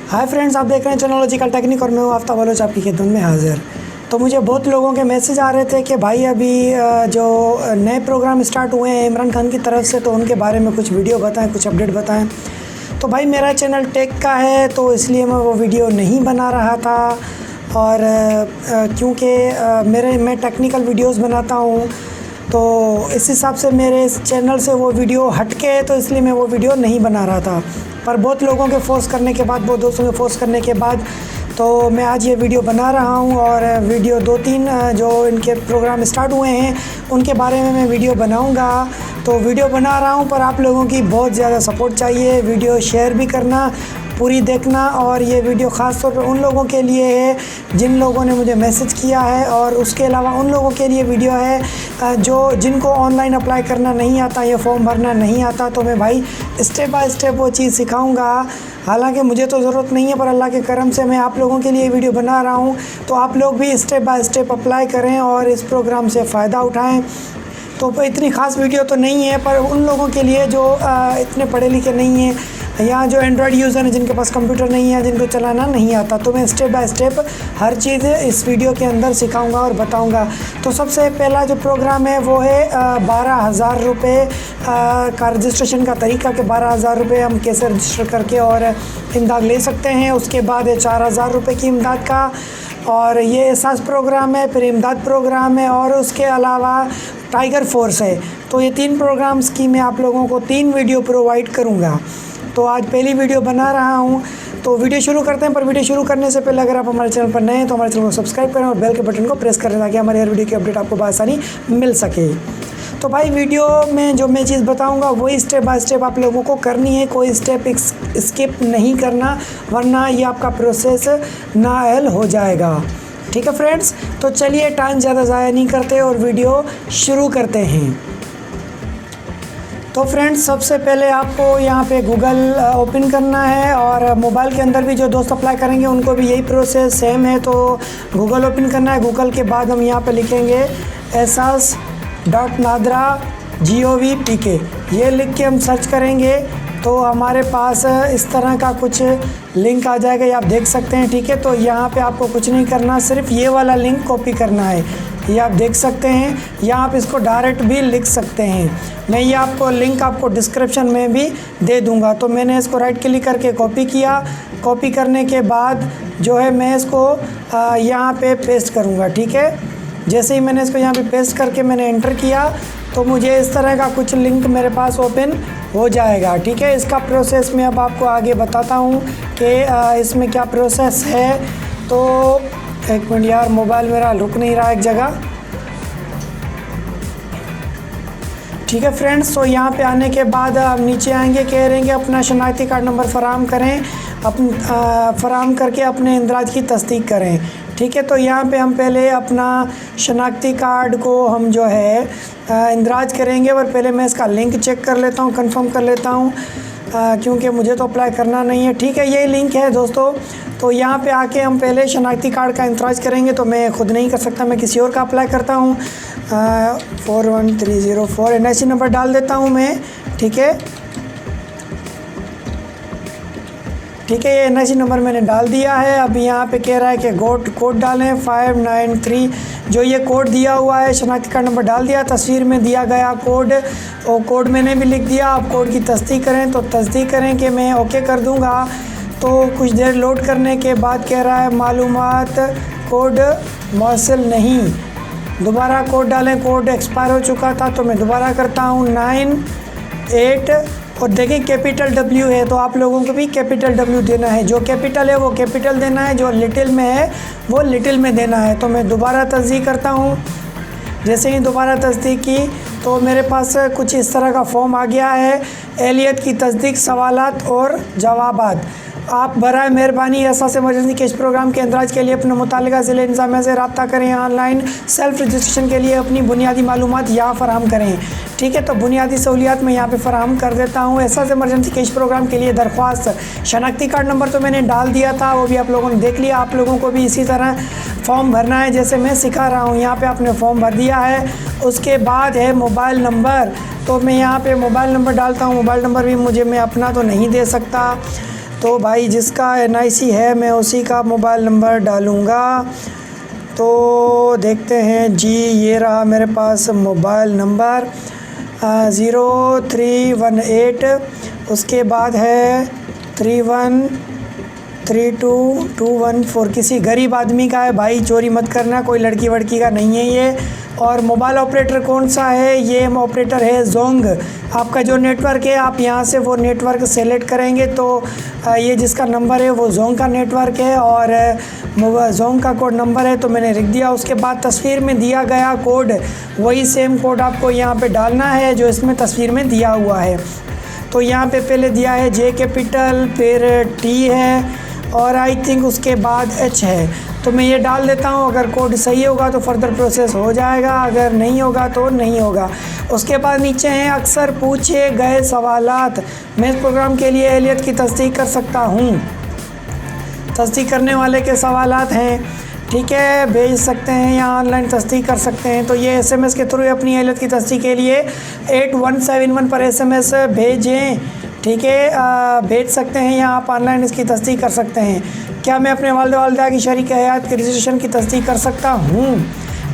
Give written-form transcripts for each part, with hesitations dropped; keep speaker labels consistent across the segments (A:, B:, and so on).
A: Hi friends, आप देख रहे हैं टेक्नोलॉजिकल टेक्निक और मैं हूँ आफ्ताब बलोच आपकी खिदमत में हाज़िर। तो मुझे बहुत लोगों के मैसेज आ रहे थे कि भाई अभी जो नए प्रोग्राम स्टार्ट हुए हैं इमरान खान की तरफ से, तो उनके बारे में कुछ वीडियो बताएं, कुछ अपडेट बताएं। तो भाई मेरा चैनल टेक का है, तो इसलिए मैं वो वीडियो नहीं बना रहा था। और क्योंकि मैं टेक्निकल वीडियोज़ बनाता हूँ, तो इस हिसाब से मेरे इस चैनल से वो वीडियो हटके है, तो इसलिए मैं वो वीडियो नहीं बना रहा था। पर बहुत लोगों के फोर्स करने के बाद, बहुत दोस्तों के फोर्स करने के बाद, तो मैं आज ये वीडियो बना रहा हूँ। और वीडियो 2-3 जो इनके प्रोग्राम स्टार्ट हुए हैं उनके बारे में मैं वीडियो बनाऊँगा। तो वीडियो बना रहा हूँ, पर आप लोगों की बहुत ज़्यादा सपोर्ट चाहिए। वीडियो शेयर भी करना, पूरी देखना। और ये वीडियो ख़ास तौर पर उन लोगों के लिए है जिन लोगों ने मुझे मैसेज किया है, और उसके अलावा उन लोगों के लिए वीडियो है जिनको ऑनलाइन अप्लाई करना नहीं आता, ये फॉर्म भरना नहीं आता। तो मैं भाई स्टेप बाय स्टेप वो चीज़ सिखाऊंगा। हालांकि मुझे तो ज़रूरत नहीं है, पर अल्लाह के करम से मैं आप लोगों के लिए वीडियो बना रहा हूँ। तो आप लोग भी स्टेप बाय स्टेप अप्लाई करें और इस प्रोग्राम से फ़ायदा उठाएँ। तो इतनी ख़ास वीडियो तो नहीं है, पर उन लोगों के लिए जो इतने पढ़े लिखे नहीं हैं, या जो एंड्रॉयड यूज़र हैं, जिनके पास कंप्यूटर नहीं है, जिनको चलाना नहीं आता, तो मैं स्टेप बाय स्टेप हर चीज़ इस वीडियो के अंदर सिखाऊंगा और बताऊंगा। तो सबसे पहला जो प्रोग्राम है वो है 12,000 रुपये का रजिस्ट्रेशन का तरीका, कि 12,000 रुपये हम कैसे रजिस्टर करके और इमदाद ले सकते हैं। उसके बाद है 4,000 रुपये की इमदाद का, और ये एहसास प्रोग्राम है, फिर इमदाद प्रोग्राम है, और उसके अलावा टाइगर फोर्स है। तो ये 3 प्रोग्राम्स की मैं आप लोगों को 3 वीडियो प्रोवाइड करूँगा। तो आज पहली वीडियो बना रहा हूँ, तो वीडियो शुरू करते हैं। पर वीडियो शुरू करने से पहले अगर आप हमारे चैनल पर नए हैं तो हमारे चैनल को सब्सक्राइब करें और बेल के बटन को प्रेस करें, ताकि हमारे हर वीडियो की अपडेट आपको बआसानी मिल सके। तो भाई वीडियो में जो मैं चीज़ बताऊंगा वही स्टेप बाय स्टेप आप लोगों को करनी है, कोई स्टेप स्किप नहीं करना, वरना ये आपका प्रोसेस नाअहल हो जाएगा। ठीक है फ्रेंड्स, तो चलिए टाइम ज़्यादा ज़ाया नहीं करते और वीडियो शुरू करते हैं। तो फ्रेंड्स, सबसे पहले आपको यहाँ पे गूगल ओपन करना है, और मोबाइल के अंदर भी जो दोस्त अप्लाई करेंगे उनको भी यही प्रोसेस सेम है। तो गूगल ओपन करना है। गूगल के बाद हम यहाँ पे लिखेंगे ehsas.nadra.gov.pk। ये लिख के हम सर्च करेंगे तो हमारे पास इस तरह का कुछ लिंक आ जाएगा, ये आप देख सकते हैं। ठीक है, तो यहाँ पे आपको कुछ नहीं करना, सिर्फ ये वाला लिंक कॉपी करना है। ये आप देख सकते हैं, या आप इसको डायरेक्ट भी लिख सकते हैं। मैं ये आपको लिंक आपको डिस्क्रिप्शन में भी दे दूंगा। तो मैंने इसको राइट क्लिक करके कॉपी किया। कॉपी करने के बाद जो है मैं इसको यहाँ पे पेस्ट करूँगा। ठीक है, जैसे ही मैंने इसको यहाँ पे पेस्ट करके मैंने एंटर किया, तो मुझे इस तरह का कुछ लिंक मेरे पास ओपन हो जाएगा। ठीक है, इसका प्रोसेस मैं अब आपको आगे बताता हूँ कि इसमें क्या प्रोसेस है। तो एक मिनट यार, मोबाइल मेरा रुक नहीं रहा एक जगह। ठीक है फ्रेंड्स, तो यहाँ पे आने के बाद आप नीचे आएंगे, कह रहे हैं कि अपना शनाख्ती कार्ड नंबर फराहम करें, फराहम करके अपने इंदराज की तस्दीक करें। ठीक है, तो यहाँ पे हम पहले अपना शनाख्ती कार्ड को हम जो है इंदराज करेंगे। और पहले मैं इसका लिंक चेक कर लेता हूँ, कंफर्म कर लेता हूँ, क्योंकि मुझे तो अप्लाई करना नहीं है। ठीक है, यही लिंक है दोस्तों। तो यहाँ पे आके हम पहले शनाख्ती कार्ड का इंदराज करेंगे। तो मैं खुद नहीं कर सकता, मैं किसी और का अप्लाई करता हूँ। 41304 NIC नंबर डाल देता हूँ मैं। ठीक है, ये NIC नंबर मैंने डाल दिया है। अब यहाँ पे कह रहा है कि कोड डालें 593, जो ये कोड दिया हुआ है, शनाख्ती कार्ड नंबर डाल दिया, तस्वीर में दिया गया कोड, और कोड मैंने भी लिख दिया। आप कोड की तस्दीक करें, तो तस्दीक करें कि मैं ओके कर दूँगा। तो कुछ देर लोड करने के बाद कह रहा है मालूमात कोड मौसल नहीं, दोबारा कोड डालें, कोड एक्सपायर हो चुका था। तो मैं दोबारा करता हूँ 98, और देखिए कैपिटल W है, तो आप लोगों को भी कैपिटल W देना है। जो कैपिटल है वो कैपिटल देना है, जो लिटिल में है वो लिटिल में देना है। तो मैं दोबारा तस्दीक करता हूँ। जैसे ही दोबारा तस्दीक की, तो मेरे पास कुछ इस तरह का फॉर्म आ गया है, एहलियत की तस्दीक, सवालात और जवाबात। आप बराए मेहरबानी एहसास इमरजेंसी केस प्रोग्राम के इंदराज के लिए अपने मुतालिका ज़िले इंतज़ामिया से रब्ता करें। ऑनलाइन सेल्फ रजिस्ट्रेशन के लिए अपनी बुनियादी मालूमात यहाँ फराहम करें। ठीक है, तो बुनियादी सहूलियात मैं यहाँ पे फराहम कर देता हूँ। एहसास इमरजेंसी केस प्रोग्राम के लिए दरख्वास्त, शनाख्ती कार्ड नंबर तो मैंने डाल दिया था, वो भी आप लोगों ने देख लिया। आप लोगों को भी इसी तरह फॉर्म भरना है जैसे मैं सिखा रहा हूँ। यहाँ पर आपने फॉर्म भर दिया है। उसके बाद है मोबाइल नंबर, तो मैं यहाँ पे मोबाइल नंबर डालता हूँ। मोबाइल नंबर भी मैं अपना तो नहीं दे सकता, तो भाई जिसका NIC है मैं उसी का मोबाइल नंबर डालूँगा। तो देखते हैं जी, ये रहा मेरे पास मोबाइल नंबर 0318, उसके बाद है 313214। किसी गरीब आदमी का है भाई, चोरी मत करना, कोई लड़की वड़की का नहीं है ये। और मोबाइल ऑपरेटर कौन सा है? ये ऑपरेटर है जोंग। आपका जो नेटवर्क है आप यहाँ से वो नेटवर्क सेलेक्ट करेंगे तो ये जिसका नंबर है वो जोंग का नेटवर्क है और जोंग का कोड नंबर है, तो मैंने लिख दिया। उसके बाद तस्वीर में दिया गया कोड, वही सेम कोड आपको यहाँ पे डालना है जो इसमें तस्वीर में दिया हुआ है। तो यहाँ पे पहले दिया है J कैपिटल, फिर T है और आई थिंक उसके बाद H है। तो मैं ये डाल देता हूँ, अगर कोड सही होगा तो फर्दर प्रोसेस हो जाएगा, अगर नहीं होगा तो नहीं होगा। उसके बाद नीचे हैं अक्सर पूछे गए सवालात। मैं इस प्रोग्राम के लिए एहलियत की तस्दीक कर सकता हूँ। तस्दीक करने वाले के सवालात हैं, ठीक है, भेज सकते हैं या ऑनलाइन तस्दीक कर सकते हैं। तो ये SMS के थ्रू अपनी एहलियत की तस्दीक के लिए 8171 पर SMS भेजें, ठीक है, भेज सकते हैं या आप ऑनलाइन इसकी तस्दीक कर सकते हैं। क्या मैं अपने वालिदा की शरीक हयात के रजिस्ट्रेशन की तस्दीक कर सकता हूँ?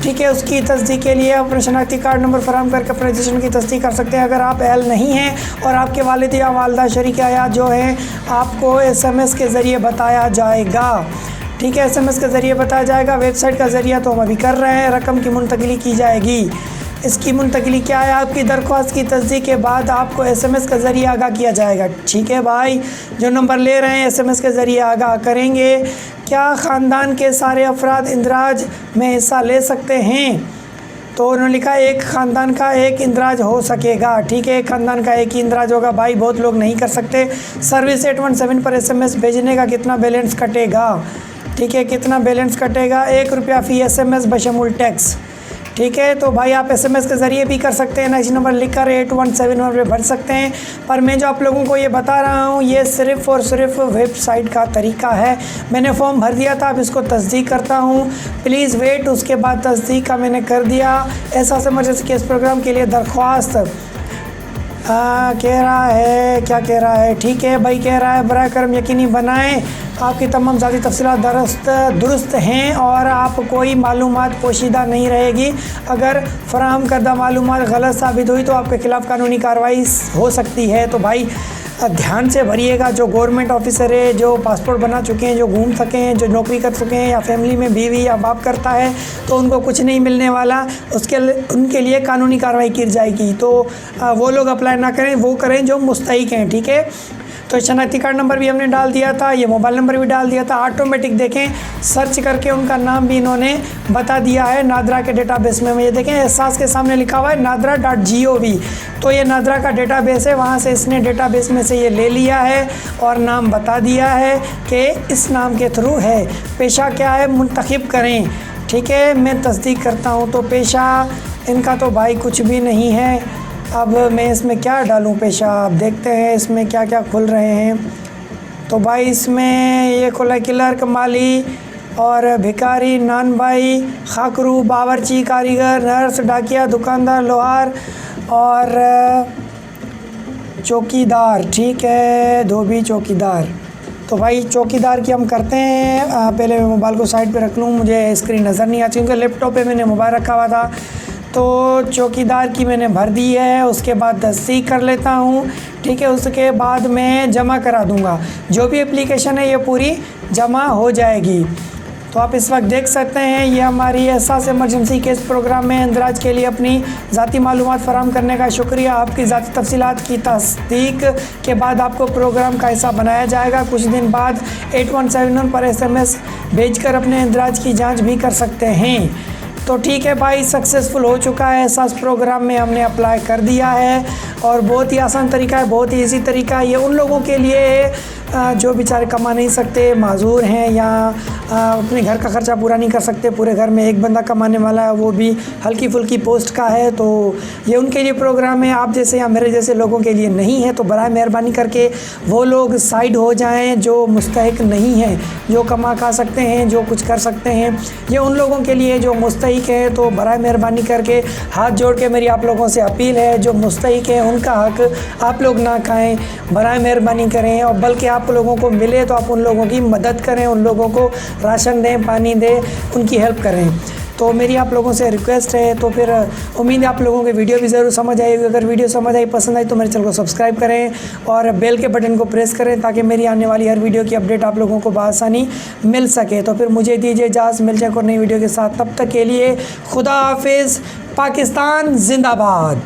A: ठीक है, उसकी तस्दीक के लिए अपने शनाख्ती कार्ड नंबर फराहम करके अपने रजिस्ट्रेशन की तस्दीक कर सकते हैं। अगर आप अहल नहीं हैं और आपके वालिद या वालिदा शरीक हयात जो हैं आपको SMS के ज़रिए बताया जाएगा, ठीक है, SMS के ज़रिए बताया जाएगा। वेबसाइट का ज़रिया तो हम अभी कर रहे हैं, रकम की मुंतकिली की जाएगी। इसकी मुंतकिली क्या है? आपकी दरख्वास्त की तस्दीक के बाद आपको SMS के ज़रिए आगाह किया जाएगा, ठीक है भाई। जो नंबर ले रहे हैं SMS के ज़रिए आगाह करेंगे। क्या ख़ानदान के सारे अफराद इंदराज में हिस्सा ले सकते हैं? तो उन्होंने लिखा एक ख़ानदान का एक इंदराज हो सकेगा, ठीक है, एक ख़ानदान का एक ही इंदराज होगा भाई, बहुत लोग नहीं कर सकते। सर्विस 817 पर SMS भेजने का कितना बैलेंस कटेगा? ठीक है, कितना बैलेंस कटेगा? ₹1 फ़ी SMS बशमूल टैक्स, ठीक है। तो भाई आप SMS के ज़रिए भी कर सकते हैं, NIC नंबर लिखकर 8171 पे भर सकते हैं। पर मैं जो आप लोगों को ये बता रहा हूँ ये सिर्फ़ और सिर्फ वेबसाइट का तरीका है। मैंने फॉर्म भर दिया था, अब इसको तस्दीक करता हूँ, प्लीज़ वेट। उसके बाद तस्दीक का मैंने कर दिया। एहसास इमरजेंसी केस प्रोग्राम के लिए दरख्वास्त कह रहा है, क्या कह रहा है? ठीक है भाई, कह रहा है बराए करम यकीनी बनाएं आपकी तमाम ज़ाती तफसीलात दुरुस्त हैं और आप कोई मालूमात पोशीदा नहीं रहेगी। अगर फराहम करदा मालूमात गलत साबित हुई तो आपके ख़िलाफ़ कानूनी कार्रवाई हो सकती है। तो भाई ध्यान से भरिएगा। जो गवर्नमेंट ऑफिसर है, जो पासपोर्ट बना चुके हैं, जो घूम सके हैं, जो नौकरी कर चुके हैं या फैमिली में बीवी या बाप करता है तो उनको कुछ नहीं मिलने वाला, उनके लिए कानूनी कार्रवाई की जाएगी। तो वो लोग अप्लाई ना करें, वो करें जो मुस्तहिक हैं, ठीक है। तो शनाख्ती कार्ड नंबर भी हमने डाल दिया था, ये मोबाइल नंबर भी डाल दिया था। ऑटोमेटिक देखें सर्च करके उनका नाम भी इन्होंने बता दिया है नादरा के डेटाबेस में। ये देखें एहसास के सामने लिखा हुआ है nadra.gov, तो ये नादरा का डेटाबेस है, वहाँ से इसने डेटाबेस में से ये ले लिया है और नाम बता दिया है कि इस नाम के थ्रू है। पेशा क्या है मुंतखब करें, ठीक है। मैं तस्दीक करता हूँ तो पेशा इनका तो भाई कुछ भी नहीं है। अब मैं इसमें क्या डालूं पेशा, आप देखते हैं इसमें क्या क्या खुल रहे हैं। तो भाई इसमें ये खुला क्लर्क, माली और भिखारी, नान भाई, खाकरू, बावर्ची, कारीगर, नर्स, डाकिया, दुकानदार, लोहार और चौकीदार, ठीक है, धोबी चौकीदार। तो भाई चौकीदार की हम करते हैं। पहले मैं मोबाइल को साइड पे रख लूँ, मुझे स्क्रीन नज़र नहीं आती क्योंकि लैपटॉप पे मैंने मोबाइल रखा हुआ था। तो चौकीदार की मैंने भर दी है, उसके बाद तस्दीक कर लेता हूँ, ठीक है। उसके बाद मैं जमा करा दूँगा, जो भी एप्लीकेशन है ये पूरी जमा हो जाएगी। तो आप इस वक्त देख सकते हैं ये हमारी एहसास इमरजेंसी केस प्रोग्राम में इंदराज के लिए अपनी ज़ाती मालूमात फराहम करने का शुक्रिया। आपकी ज़ाती तफसीलात की तस्दीक के बाद आपको प्रोग्राम का हिस्सा बनाया जाएगा। कुछ दिन बाद 8171 पर SMS भेजकर अपने इंदराज की जाँच भी कर सकते हैं। तो ठीक है भाई, सक्सेसफुल हो चुका है। एहसास प्रोग्राम में हमने अप्लाई कर दिया है और बहुत ही आसान तरीका है, बहुत ही ईजी तरीका है। ये उन लोगों के लिए है जो बेचारे कमा नहीं सकते, माजूर हैं या अपने घर का ख़र्चा पूरा नहीं कर सकते, पूरे घर में एक बंदा कमाने वाला है, वो भी हल्की फुल्की पोस्ट का है, तो ये उनके लिए प्रोग्राम है। आप जैसे या मेरे जैसे लोगों के लिए नहीं है। तो बराए मेहरबानी करके वो लोग साइड हो जाएं जो मुस्तहिक नहीं हैं, जो कमा खा सकते हैं, जो कुछ कर सकते हैं। ये उन लोगों के लिए जो मुस्तहिक है। तो बराए मेहरबानी करके हाथ जोड़ के मेरी आप लोगों से अपील है, जो मुस्तहिक है उनका हक आप लोग ना खाएँ, बराए मेहरबानी करें। और बल्कि आप लोगों को मिले तो आप उन लोगों की मदद करें, उन लोगों को राशन दें, पानी दें, उनकी हेल्प करें। तो मेरी आप लोगों से रिक्वेस्ट है। तो फिर उम्मीद है आप लोगों के वीडियो भी ज़रूर समझ आएगी। अगर वीडियो समझ आई, पसंद आई तो मेरे चैनल को सब्सक्राइब करें और बेल के बटन को प्रेस करें ताकि मेरी आने वाली हर वीडियो की अपडेट आप लोगों को बआसानी मिल सके। तो फिर मुझे दीजिए इजाज़त, मिल जाए और नई वीडियो के साथ। तब तक के लिए खुदा हाफिज़। पाकिस्तान जिंदाबाद।